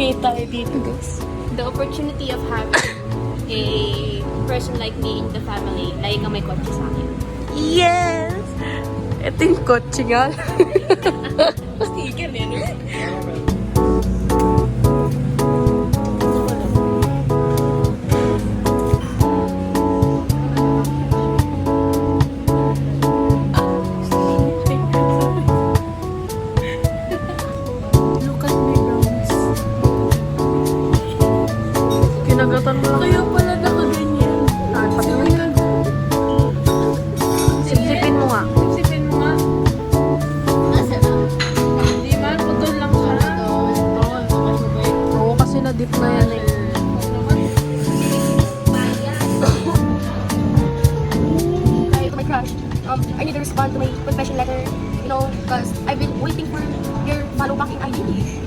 May tayo dito, guys. The opportunity of having a person like me in the family, like ang may kotse sa akin. Yes! Ito yung kotse nga. Sticker yan, no? Look at my brows. Kinagatan mo lang. Kaya pala nakaganyan. Patuloy. Sipsipin mo nga. Sipsipin mo nga. Hindi man, putol lang siya. Oo, kasi na-dip na yan eh. Hi, to my crush. I need to respond to my confession letter, you know, because I've been waiting for your follow back in ID.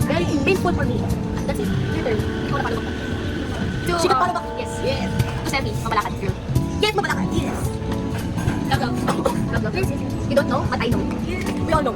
Very painful for me. That's it. Your turn. Ikaw na follow back. She can follow back. Yes. Yes. To send me, Mabalakad girl. Yes, Mabalakad. Yes. Love, love. Love, love. Yes, yes, yes. You don't know, but I know. We all know.